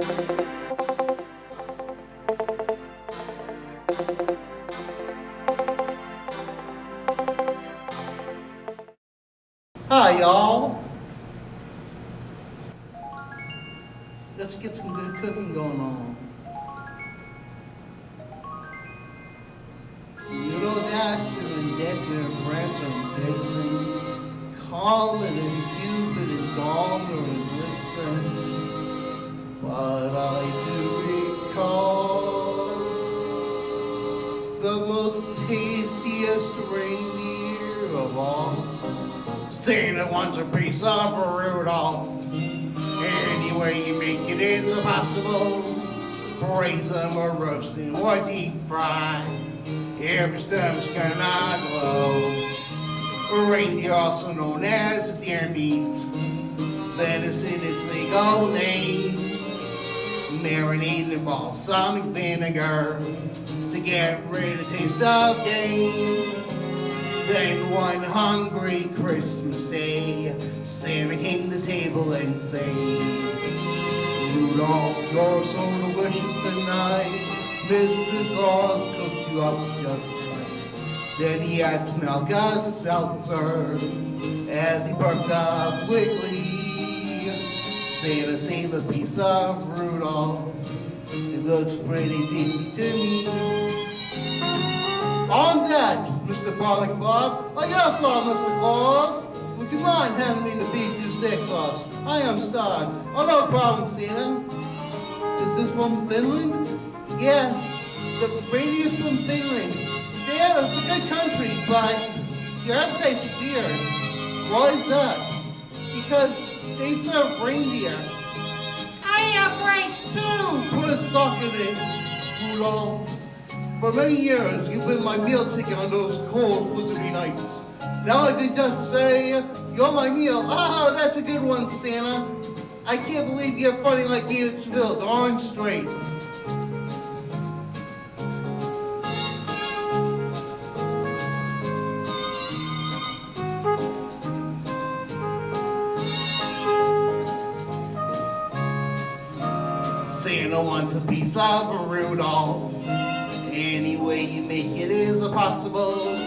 Hi, y'all. Let's get some good cooking going on. You know Dasher and Detcher and Prancer and Vixen, Comet and Cupid and Donner and Blitzen. But I do recall the most tastiest reindeer of all. Santa wants a piece of Rudolph. Any way you make it is impossible. Braise them or roast them or deep fry. Every stomach's gonna glow. Reindeer, also known as deer meat. Lettuce in its legal name. Marinated in balsamic vinegar to get rid of taste of game. Then one hungry Christmas day, Santa came to the table and said, Rudolph, you're so delicious tonight. Mrs. Claus cooked you up just right. Then he had some Alka-Seltzer as he burped up quickly. Santa saved a piece of Rudolph. It looks pretty tasty to me. On that, Mr. Bob, yes, Mr. Claus. Would you mind handing me the beef steak sauce? I am starved. Oh, no problem, Santa. Is this from Finland? Yes, the reindeer's from Finland. Yeah, it's a good country, but your appetite's weird. Why is that? Because they serve reindeer. I have rights too! Put a sock in it, Rudolph. For many years, you've been my meal ticket on those cold, blizzardy nights. Now I can just say, you're my meal. Ah, that's a good one, Santa. I can't believe you're funny like David Seville, darn straight. Santa wants a piece of Rudolph. Any way you make it is impossible.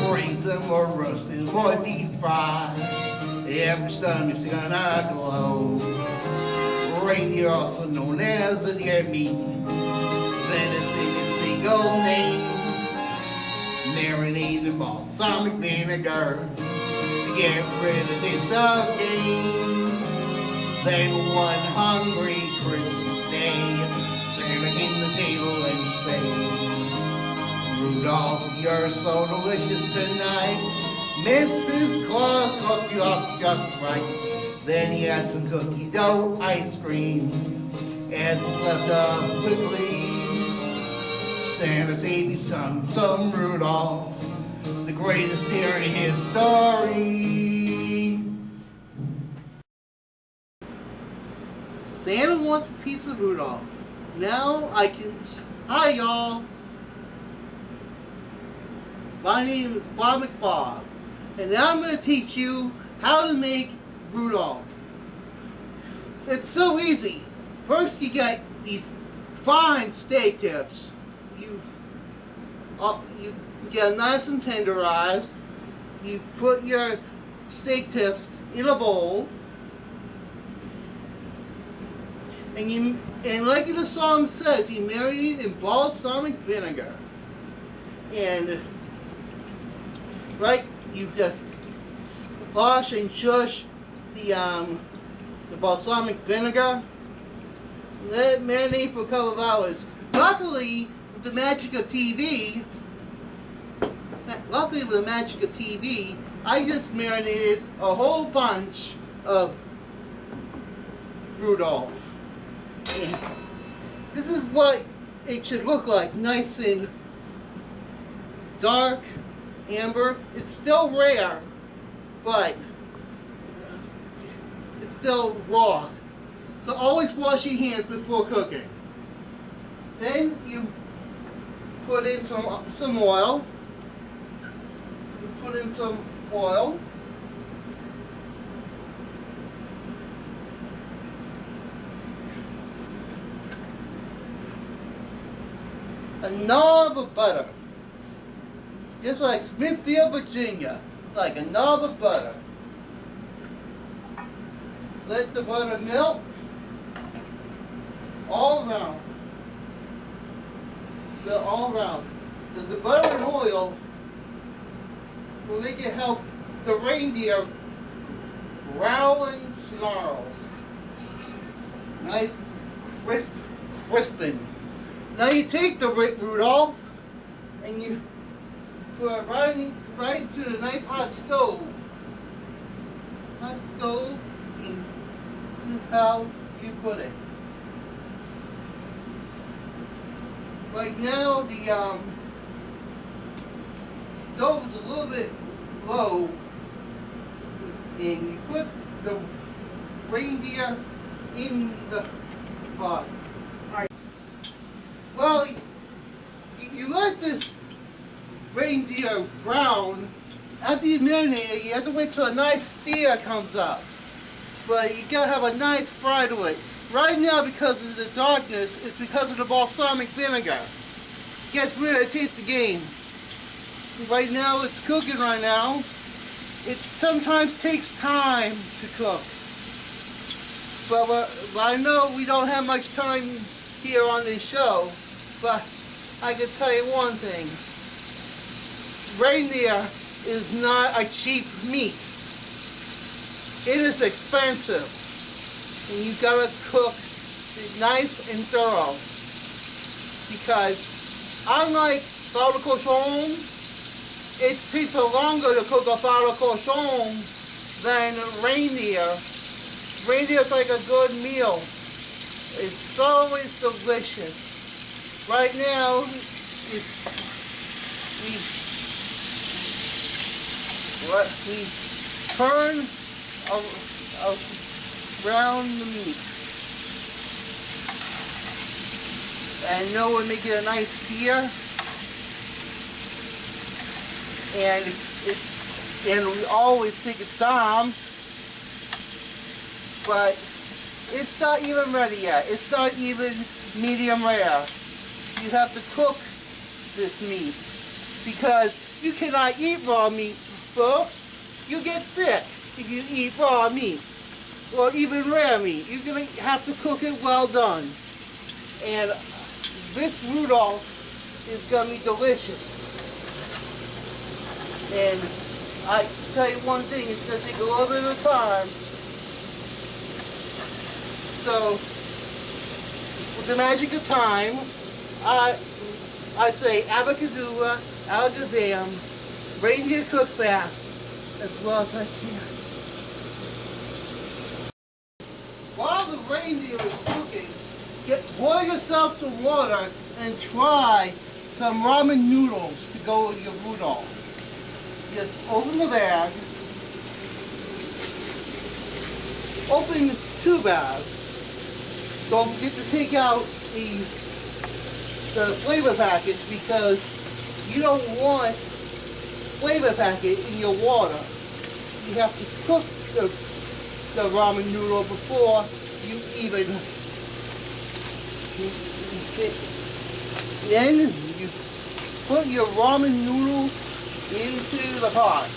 Braise them or roast them or deep fry. Every stomach's gonna glow. Reindeer, also known as a deer meat. Venison is legal name. Marinated in balsamic vinegar to get rid of the taste of game. Then one hungry Christmas day, Santa came to the table and said, Rudolph, you're so delicious tonight. Mrs. Claus cooked you up just right. Then he had some cookie dough ice cream as he slept up quickly. Santa saved you some Rudolph, the greatest deer in history. Santa wants a piece of Rudolph. Now I can... Hi, y'all. My name is Bob McBob, and now I'm going to teach you how to make Rudolph. It's so easy. First, you get these fine steak tips. You get them nice and tenderized. You put your steak tips in a bowl. And like the song says, you marinate in balsamic vinegar. And right, you just splash and shush the balsamic vinegar. Let it marinate for a couple of hours. Luckily, with the magic of TV, I just marinated a whole bunch of Rudolph. And this is what it should look like, nice and dark, amber. It's still rare, but it's still raw. So always wash your hands before cooking. Then you put in some oil. You put in some oil. a knob of butter. Just like Smithfield, Virginia. Like a knob of butter. Let the butter melt all around. All around. The butter and oil will make it help the reindeer growl and snarl. Nice, crisping. Now you take the Rudolph and you put it right into the nice hot stove. Hot stove, and this is how you put it. Right now the stove is a little bit low, and you put the reindeer in the pot. Well, you let this reindeer brown. After you marinate it, you have to wait till a nice sear comes up. But you gotta have a nice fry to it. Right now, because of the darkness, it's because of the balsamic vinegar. It gets rid of the taste of game. So right now, it's cooking right now. It sometimes takes time to cook. But I know we don't have much time here on this show, but I can tell you one thing. Reindeer is not a cheap meat. It is expensive. And you gotta cook it nice and thorough. Because unlike barbecue cochon, it takes longer to cook a barbecue cochon than reindeer. Reindeer is like a good meal. It's always delicious. Right now, we turn around the meat. And now we make it a nice sear. And we always take its time. But it's not even ready yet. It's not even medium rare. You have to cook this meat. Because you cannot eat raw meat, folks. You get sick if you eat raw meat. Or even rare meat. You're going to have to cook it well done. And this Rudolph is going to be delicious. And I tell you one thing, it's going to take a little bit of time. So, with the magic of time, I say abacadabra, alakazam, reindeer cook fast, as well as I can. While the reindeer is cooking, boil yourself some water and try some ramen noodles to go with your Rudolph. Just open the bag, open 2 bags. Don't forget to take out the flavor packet because you don't want flavor packet in your water. You have to cook the ramen noodle before you even then you put your ramen noodle into the pot.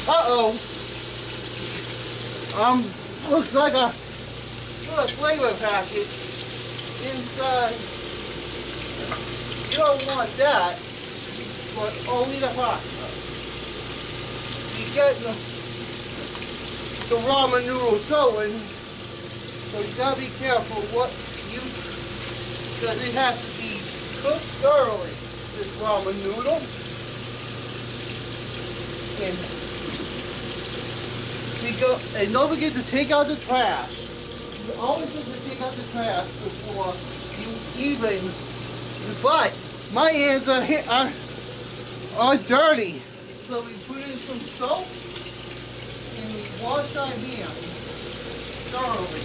Uh-oh. Looks like a little flavor packet inside. You don't want that, but only the pasta. You get the ramen noodles going, so you gotta be careful what you, because it has to be cooked thoroughly, this ramen noodle. And don't forget to take out the trash. You always have to take out the trash before you even. But my hands are dirty, so we put in some soap and we wash our hands thoroughly.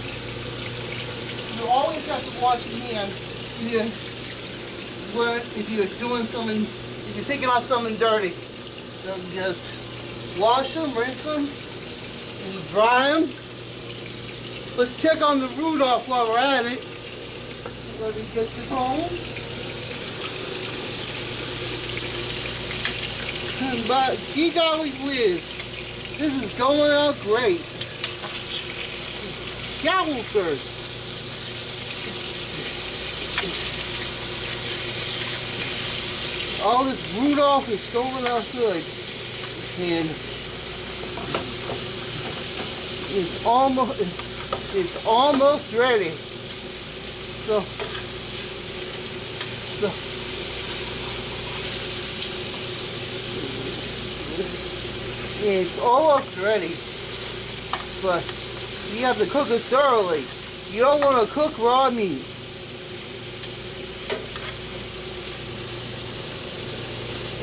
You always have to wash your hands if you're doing something, if you're taking off something dirty. So just wash them, rinse them, and dry them, Let's check on the Rudolph while we're at it. Let me get this home. But gee golly whiz, this is going out great. Gallopers. All this Rudolph is going out good. And it's almost ready. So it's almost ready, but you have to cook it thoroughly. You don't want to cook raw meat.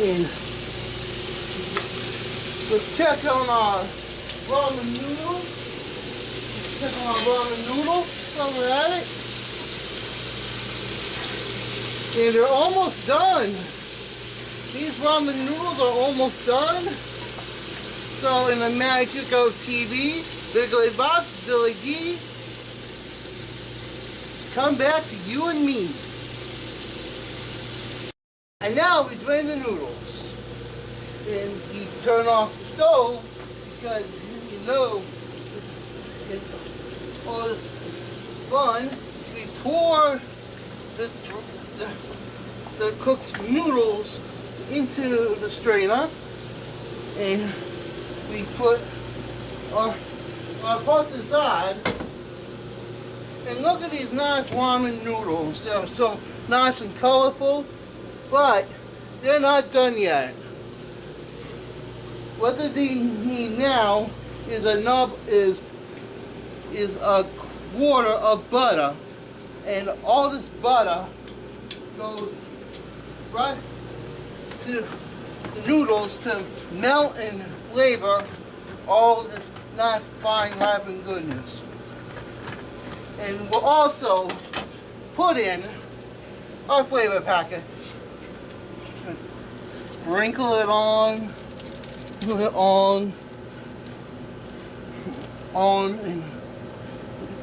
And let's check on our ramen noodles. Check on our ramen noodles while we're at it. And they're almost done. These ramen noodles are almost done. So in the magic of TV, Wiggly Bob, Zilly D, come back to you and me. And now we drain the noodles. And you turn off the stove because you know it's all this fun. We pour the cooked noodles into the strainer, and we put our pots aside. And look at these nice ramen noodles. They're so nice and colorful, but they're not done yet. What they need now is a quarter of butter, and all this butter goes right to the noodles to melt and flavor all this nice fine ripened goodness. And we'll also put in our flavor packets. Sprinkle it on, put it on and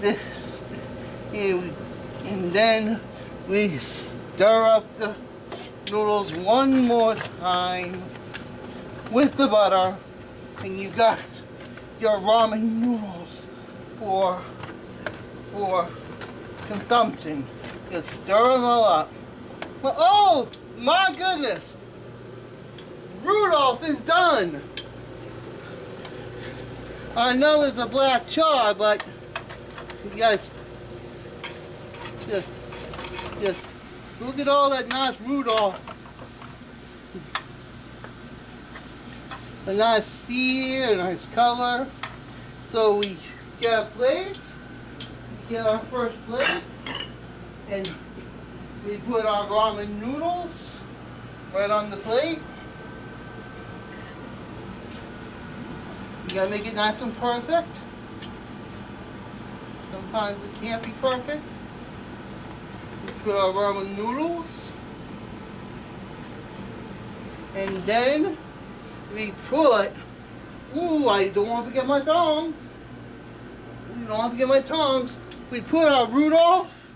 this, and then we stir up the noodles one more time with the butter, and you got your ramen noodles for consumption. Just stir them all up. But oh my goodness, Rudolph is done. I know it's a black char, but you guys just look at all that nice Rudolph. A nice sea, a nice color. So we get our plate, we get our first plate, and we put our ramen noodles right on the plate. You gotta make it nice and perfect. Sometimes it can't be perfect. We put our ramen noodles, and then we put, ooh, I don't want to forget my tongs. We put our Rudolph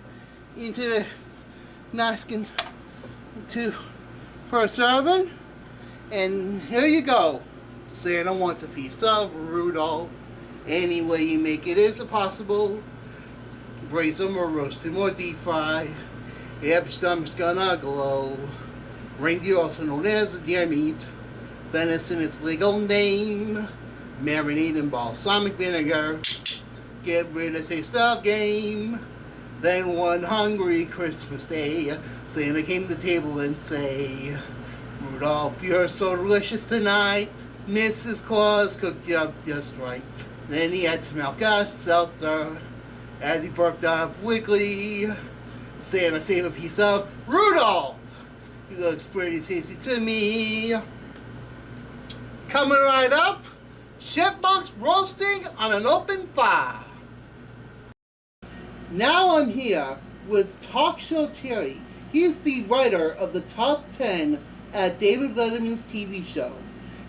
into the napkin for a serving, and here you go. Santa wants a piece of Rudolph. Any way you make it is possible. Braise them or roast them or deep fry. Your stomach's gonna glow. Reindeer, also known as deer meat. Venison, its legal name. Marinate in balsamic vinegar. Get rid of the taste of game. Then one hungry Christmas day, Santa came to the table and say, Rudolph, you're so delicious tonight. Mrs. Claus cooked you up just right. Then he had some Alka-Seltzer. As he burped up Wiggly, Santa saved a piece of Rudolph. He looks pretty tasty to me. Coming right up, Chipmunks roasting on an open fire. Now I'm here with Talk Show Terry. He's the writer of the Top 10 at David Letterman's TV show.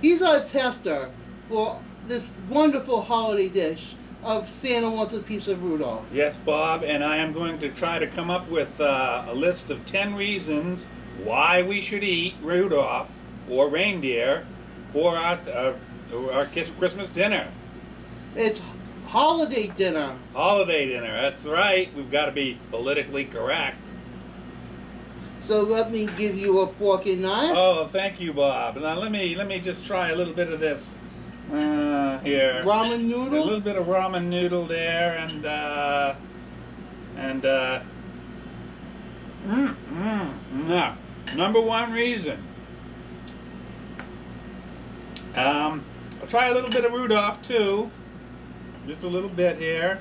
He's our tester for this wonderful holiday dish of Santa Wants a Piece of Rudolph. Yes, Bob, and I am going to try to come up with a list of 10 reasons why we should eat Rudolph or reindeer for our Christmas dinner. It's holiday dinner. Holiday dinner, that's right. We've got to be politically correct. So let me give you a fork and knife. Oh, thank you, Bob. Now let me just try a little bit of this here. Ramen noodle. A little bit of ramen noodle there, and number one reason. I'll try a little bit of Rudolph too, just a little bit here.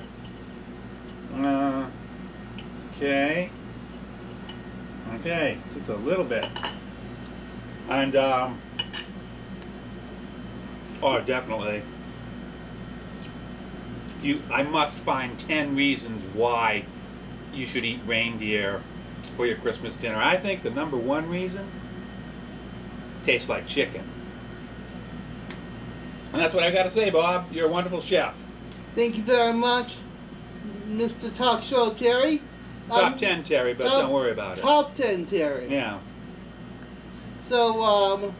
Okay, just a little bit, and oh, definitely. I must find 10 reasons why you should eat reindeer for your Christmas dinner. I think the number one reason, tastes like chicken. And that's what I got to say, Bob. You're a wonderful chef. Thank you very much, Mr. Talk Show Terry. Top 10, Terry, but don't worry about it. Top 10, Terry. Yeah. So,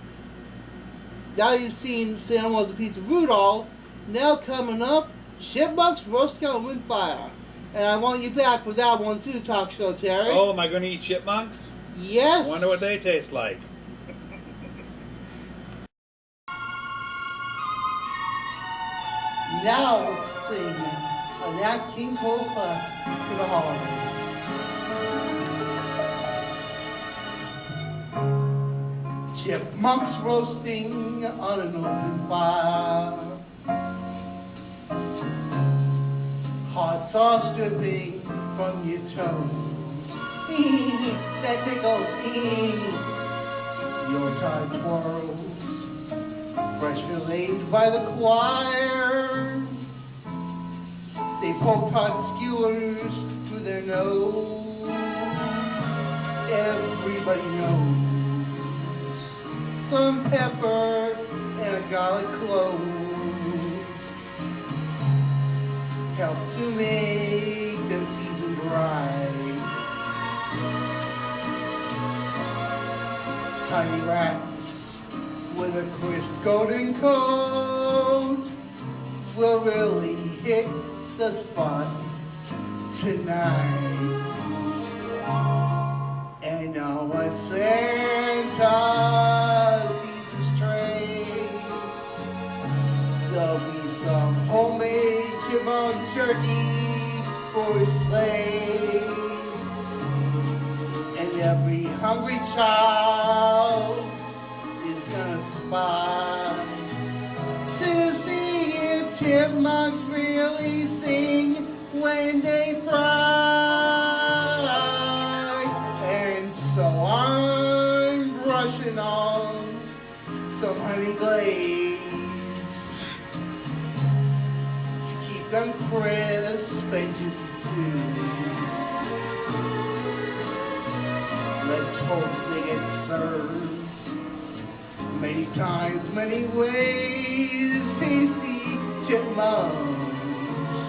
now you've seen Santa Wants a Piece of Rudolph. Now coming up, Chipmunks roasting on wood fire. And I want you back for that one too, Talk Show Terry. Oh, am I going to eat chipmunks? Yes. I wonder what they taste like. Now let's sing a Nat King Cole classic for the holidays. Chipmunks roasting on an open fire. Hot sauce dripping from your toes. That tickles your tight swirls. Fresh filleted by the choir. They poked hot skewers through their nose. Everybody knows some pepper and a garlic clove help to make them seasoned right. Tiny rats with a crisp golden coat will really hit the spot tonight. And now when Santa sees his tray, there'll be some homemade chipmunk jerky for his sleigh. And every hungry child is gonna spy to see if chipmunks really sing when they fry. And so I'm brushing on some honey glaze to keep them crisp and juicy too. Let's hope they get served many times, many ways. Tasty chipmunks,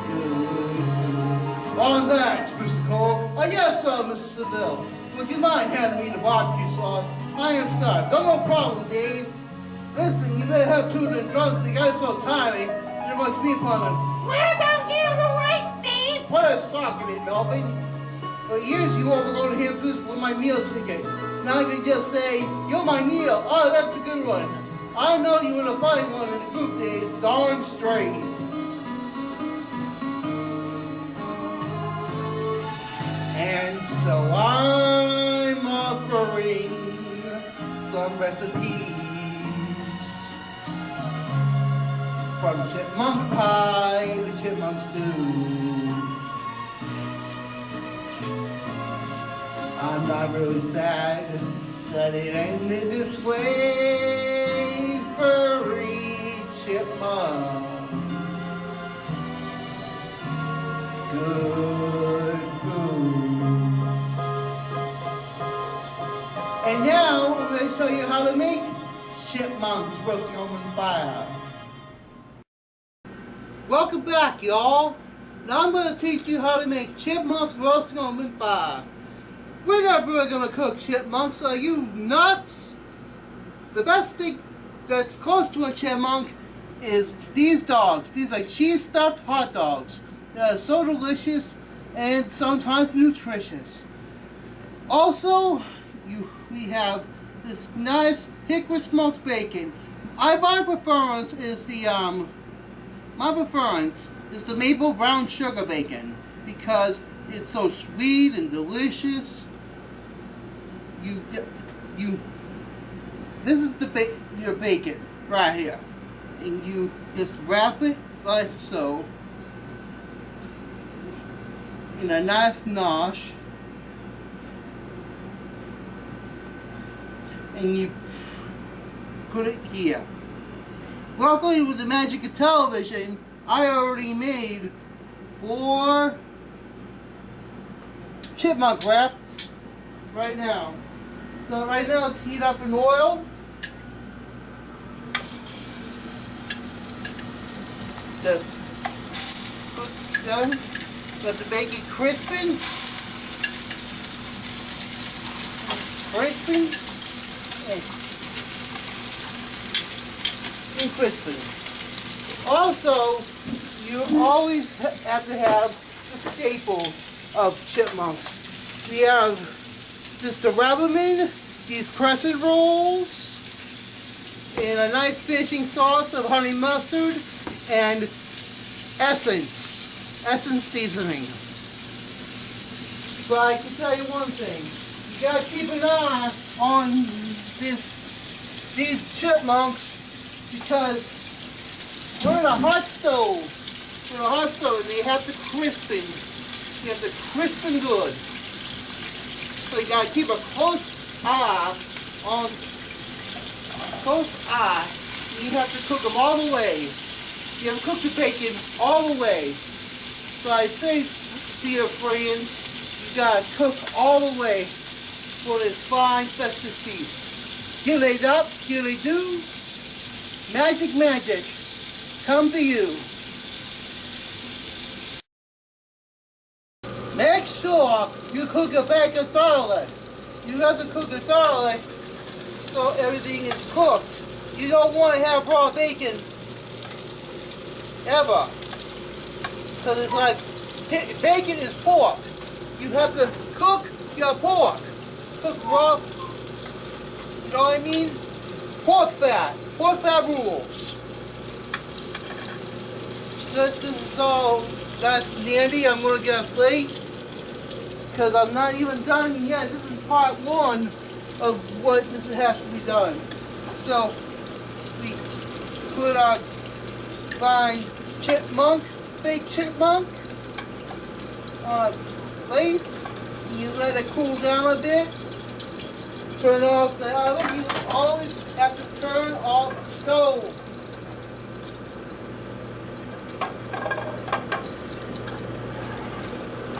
good. On that, Mr. Cole. Yes, Mrs. Seville. Would you mind handing me the barbecue sauce? I am starved. No problem, Dave. Listen, you better have two of them drugs. They got so tiny. There much meat on them. What about you, the rice, Dave? Put a sock in it, Melvin. For years, you overloaded him with my meal ticket. Now you can just say, you're my meal. Oh, that's a good one. I know you were the funny one in the group, Dave. Darn straight. And so I'm offering some recipes from chipmunk pie to chipmunk stew. I'm not really sad that it ended this way. Furry chipmunk, good food. And now I'm going to show you how to make chipmunks roasting on fire. Welcome back, y'all. Now I'm going to teach you how to make chipmunks roasting on open fire. We're not really going to cook chipmunks. Are you nuts? The best thing that's close to a chipmunk is these dogs. These are cheese stuffed hot dogs. They are so delicious and sometimes nutritious. Also, we have this nice hickory smoked bacon. My preference is the maple brown sugar bacon because it's so sweet and delicious. This is your bacon right here, and you just wrap it like so in a nice nosh, and you put it here. Luckily, with the magic of television, I already made 4 chipmunk wraps right now. So right now it's heat up in oil. Just put done. Let the bacon crisping. And crisping. Also, you always have to have the staples of chipmunks. We have this the Rabbleman, these crescent rolls, and a nice fishing sauce of honey mustard and essence seasoning. But I can tell you one thing, you gotta keep an eye on these chipmunks because we're in a hot stove. And they have to crispen. You have to crispen good. So you gotta keep a close eye. You have to cook them all the way. You have to cook the bacon all the way. So I say, dear friends, you gotta cook all the way for this fine festive feast. Gilly up, gilly do. Magic, come to you. Make sure you cook a bag of thoroughly. You have to cook it thoroughly so everything is cooked. You don't want to have raw bacon ever. Because it's like, bacon is pork. You have to cook your pork. Cook raw, you know what I mean? Pork fat rules. Since this is all that's dandy, I'm going to get a plate because I'm not even done yet. This is part 1 of what this has to be done. So we put our fine fake chipmunk on a plate. You let it cool down a bit. Turn off the oven. You always have to turn off the stove.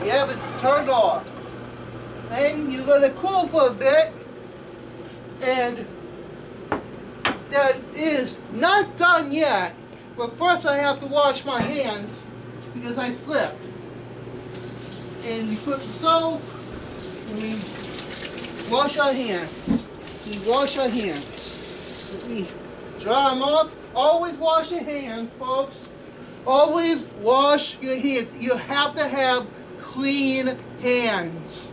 Yep, it's turned off. Then you let it cool for a bit. And that is not done yet. But first I have to wash my hands because I slipped. And you put the soap and we wash our hands. We wash our hands. We dry them up. Always wash your hands, folks. Always wash your hands. You have to have clean hands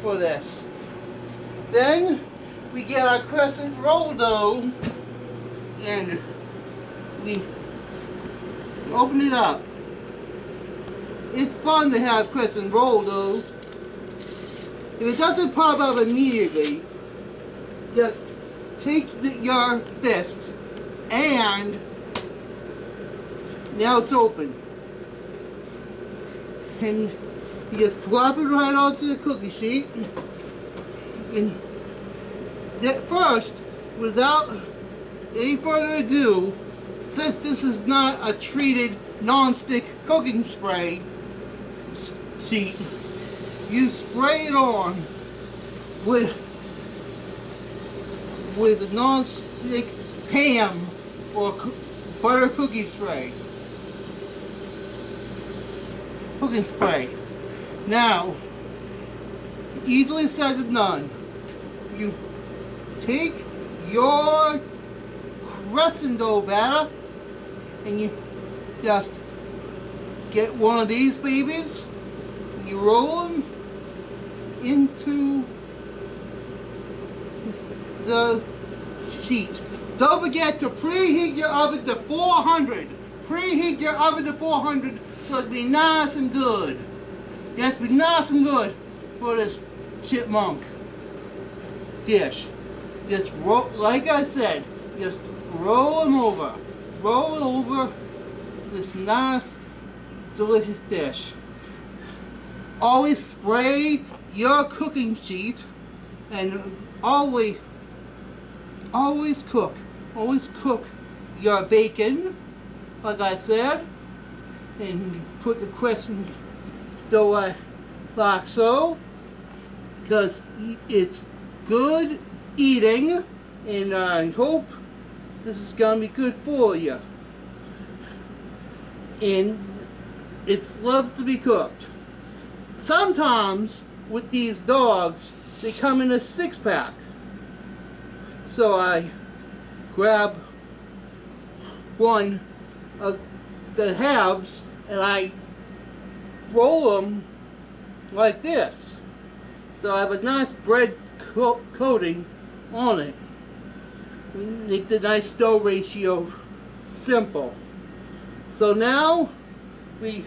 for this. Then we get our crescent roll dough and we open it up. It's fun to have crescent roll dough. If it doesn't pop up immediately, just take your fist and now it's open. And you just plop it right onto the cookie sheet. And first, without any further ado, since this is not a treated non-stick cooking spray sheet, you spray it on with a non-stick Pam or butter cookie spray. cooking spray. Now, easily said than done. You take your crescent dough batter and you just get one of these babies and you roll them into the sheet. Don't forget to preheat your oven to 400. Preheat your oven to 400 so it'll be nice and good. It has to be nice and good for this chipmunk dish. Just roll, like I said, just roll them over. Roll over this nice, delicious dish. Always spray your cooking sheet and always cook. Always cook your bacon, like I said, and you put the crescent dough like so, because it's good eating, and I hope this is gonna be good for you. And it loves to be cooked. Sometimes with these dogs, they come in a 6-pack. So I grab one of the halves and I roll them like this. So I have a nice bread coating on it. Make the nice dough ratio simple. So now we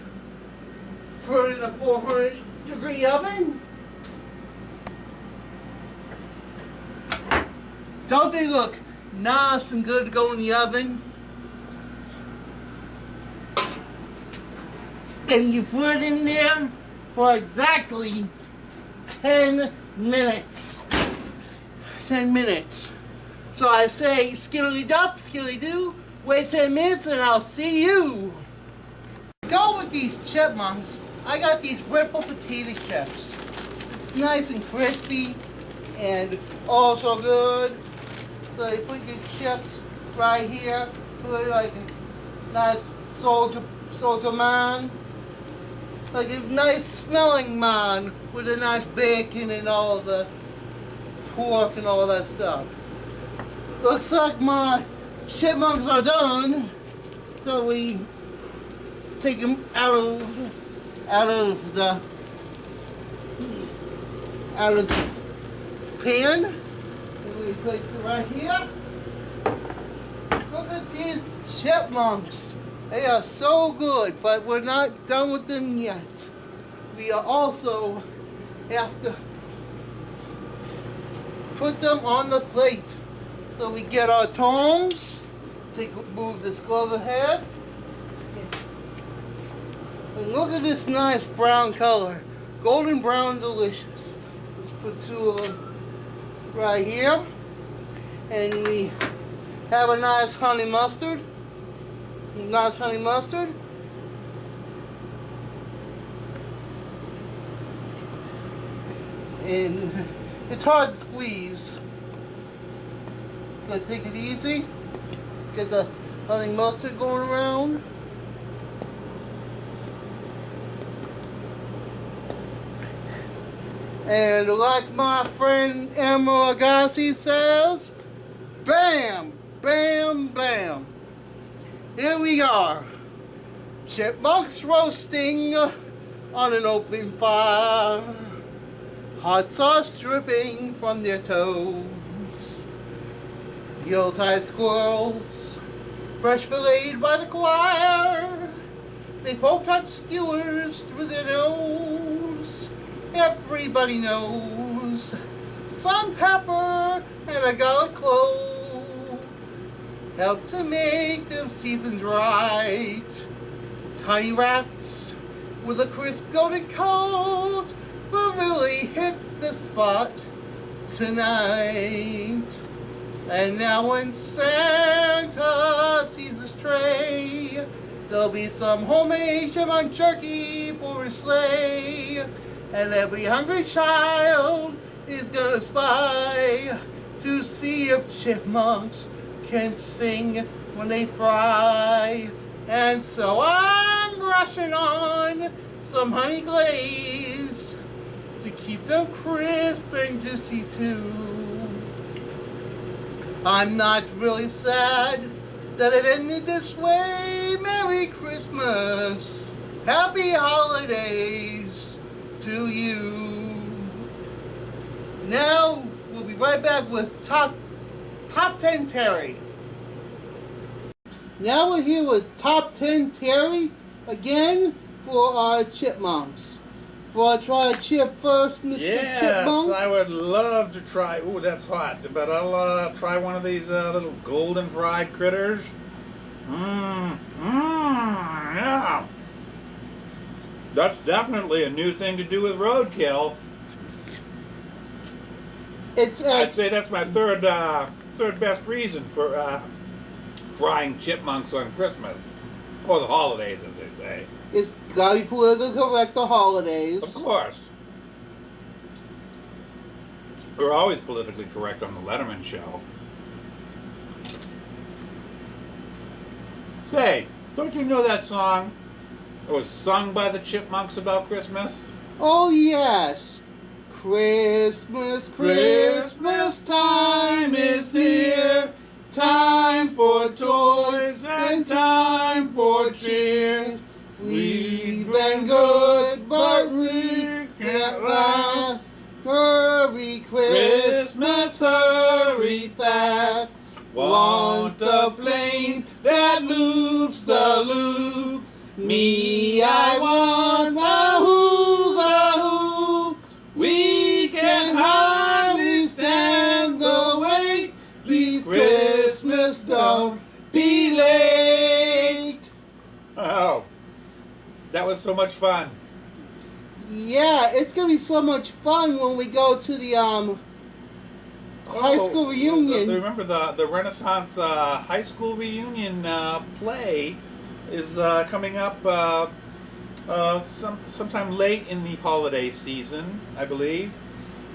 put it in a 400-degree oven. Don't they look nice and good to go in the oven? And you put it in there for exactly 10 minutes. 10 minutes. So I say, skilly-dup, skilly-doo, wait 10 minutes and I'll see you. Go with these chipmunks. I got these Ripple potato chips. It's nice and crispy and also good. So you put your chips right here. Put it like a nice soldier man. Like a nice smelling man with a nice bacon and all the pork and all that stuff. Looks like my chipmunks are done. So we take them out of the pan. And we place it right here. Look at these chipmunks. They are so good, but we're not done with them yet. We are also have to put them on the plate. So we get our tongs, move this glove ahead, and look at this nice brown color. Golden brown, delicious. Let's put 2 of them right here. And we have a nice honey mustard. Nice honey mustard. And it's hard to squeeze. Gotta take it easy. Get the honey mustard going around. And like my friend Emma Agassi says, bam, bam, bam. Here we are. Chipmunks roasting on an open fire. Hot sauce dripping from their toes. Yuletide squirrels, fresh filleted by the choir. They poked hot skewers through their nose. Everybody knows some pepper and a garlic clove help to make them seasoned right. Tiny rats with a crisp golden coat will really hit the spot tonight. And now when Santa sees his tray, there'll be some homemade chipmunk jerky for his sleigh. And every hungry child is gonna spy to see if chipmunks can sing when they fry. And so I'm rushing on, some honey glaze to keep them crisp and juicy too. I'm not really sad that it ended this way. Merry Christmas, happy holidays to you. Now we'll be right back with Top 10 Terry. Now we're here with Top 10 Terry again for our Chipmunks. For I try chip first, Mr. Chipmunk? Yes, I would love to try. Ooh, that's hot. But I'll try one of these little golden fried critters. Yeah. That's definitely a new thing to do with roadkill. I'd say that's my third best reason for frying chipmunks on Christmas. Or the holidays, as they say. It's gotta be politically correct, the holidays. Of course. We're always politically correct on the Letterman show. Say, don't you know that song that was sung by the Chipmunks about Christmas? Oh, yes. Christmas, Christmas time is here. Time for toys and time for cheer. We've been good, but we can't last. Hurry, Christmas, hurry fast. Want a plane that loops the loop. Me, I want a hula hoop. We can hardly stand the wait. Please, Christmas, don't be late. Oh, that was so much fun. Yeah, it's gonna be so much fun when we go to the high school reunion. Remember the Renaissance high school reunion play is coming up sometime late in the holiday season, I believe,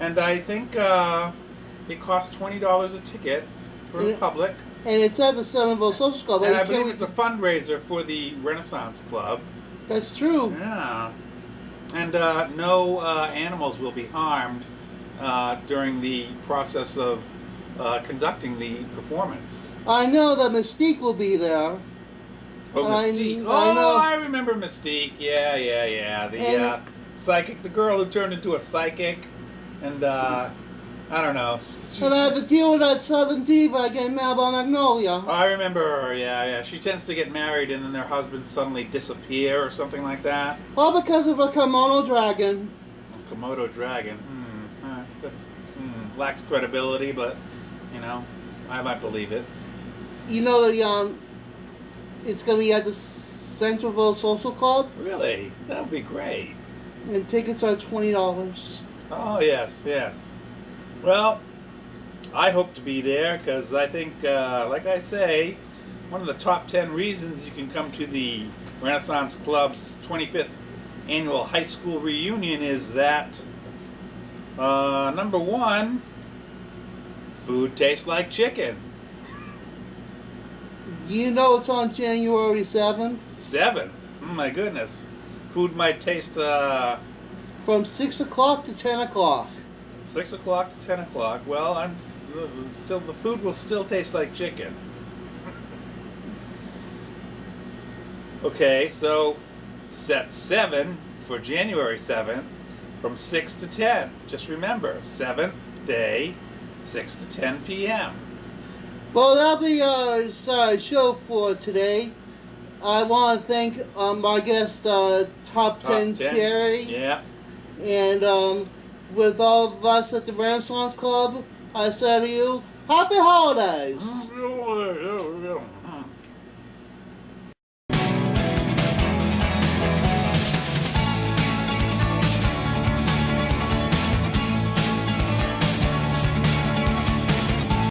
and I think it costs $20 a ticket for the public. And it's at the Centerville Social Club. And I believe it's a fundraiser for the Renaissance Club. That's true. Yeah. And no animals will be harmed during the process of conducting the performance. I know that Mystique will be there. Oh, Mystique. I remember Mystique. Yeah. The psychic, the girl who turned into a psychic. And, I don't know. And I have to deal with that Southern diva getting mad about Magnolia. I remember her, yeah. She tends to get married and then their husbands suddenly disappear or something like that. All because of a Komodo dragon. A Komodo dragon. Lacks credibility, but, you know, I might believe it. You know that it's going to be at the Centerville Social Club? Really? That would be great. And tickets are $20. Oh, yes. Well, I hope to be there because I think, like I say, one of the top 10 reasons you can come to the Renaissance Club's 25th annual high school reunion is that, number one, food tastes like chicken. You know it's on January 7th? 7th? My goodness. Food might taste, from 6 o'clock to 10 o'clock. 6 o'clock to 10 o'clock. Well, the food will still taste like chicken. Okay, so set 7 for January 7th from 6 to 10. Just remember, 7th day, 6 to 10 p.m. Well, that'll be our show for today. I want to thank our guest, Top 10 Terry. Yeah. And with all of us at the Renaissance Club, I say to you, Happy Holidays!